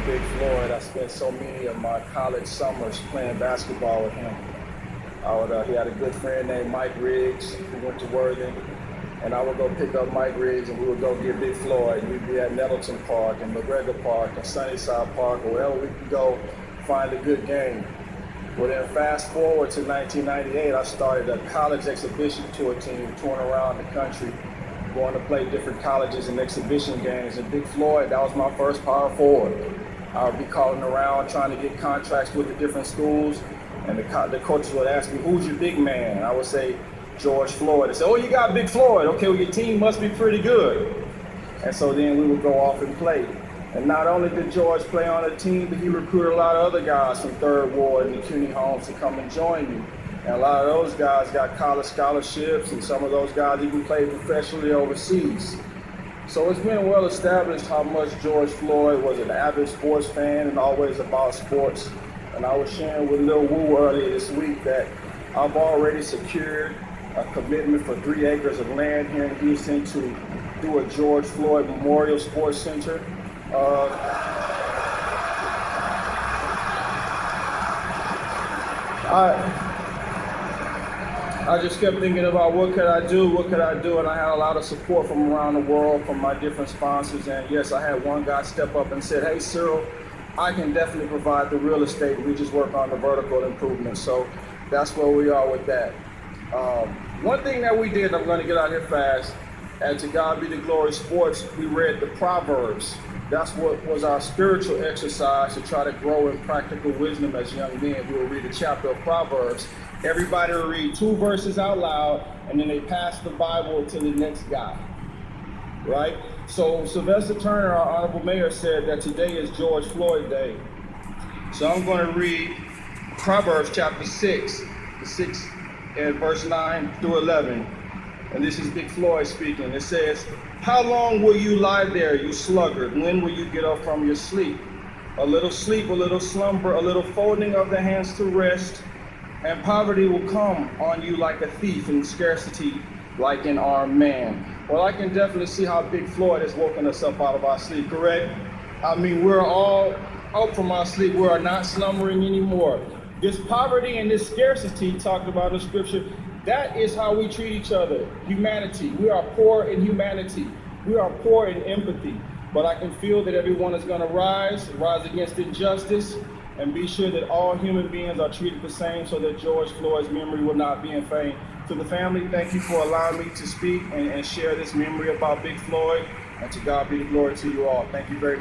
Big Floyd. I spent so many of my college summers playing basketball with him. He had a good friend named Mike Riggs who went to Worthing, and I would go pick up Mike Riggs and we would go get Big Floyd. We'd be at Nettleton Park and McGregor Park and Sunnyside Park or wherever we could go find a good game. Well, then fast forward to 1998, I started a college exhibition tour team, touring around the country, going to play different colleges and exhibition games. And Big Floyd, that was my first power forward. I would be calling around trying to get contracts with the different schools, and the coaches would ask me, "Who's your big man?" And I would say, "George Floyd." They said, "Oh, you got Big Floyd. Okay, well, your team must be pretty good." And so then we would go off and play. And not only did George play on the team, but he recruited a lot of other guys from Third Ward and the CUNY homes to come and join me. And a lot of those guys got college scholarships, and some of those guys even played professionally overseas. So it's been well established how much George Floyd was an avid sports fan and always about sports. And I was sharing with Lil Wu earlier this week that I've already secured a commitment for 3 acres of land here in Houston to do a George Floyd Memorial Sports Center. I just kept thinking about what could I do, and I had a lot of support from around the world from my different sponsors. And yes, I had one guy step up and said, "Hey Cyril, I can definitely provide the real estate. We just work on the vertical improvements." So that's where we are with that. One thing that we did, I'm going to get out here fast, and to God be the glory sports, we read the Proverbs. That's what was our spiritual exercise to try to grow in practical wisdom as young men. We will read a chapter of Proverbs. Everybody will read 2 verses out loud, and then they pass the Bible to the next guy, right? So Sylvester Turner, our honorable mayor, said that today is George Floyd Day. So I'm going to read Proverbs chapter 6 and verse 9 through 11. And this is Big Floyd speaking. It says, "How long will you lie there, you sluggard? When will you get up from your sleep? A little sleep, a little slumber, a little folding of the hands to rest, and poverty will come on you like a thief, and scarcity like an armed man." Well, I can definitely see how Big Floyd has woken us up out of our sleep, correct? I mean, we're all up from our sleep. We are not slumbering anymore. This poverty and this scarcity talked about in Scripture, that is how we treat each other. Humanity. We are poor in humanity. We are poor in empathy. But I can feel that everyone is going to rise against injustice, and be sure that all human beings are treated the same so that George Floyd's memory will not be in vain. To the family, thank you for allowing me to speak and share this memory about Big Floyd. And to God be the glory to you all. Thank you very much.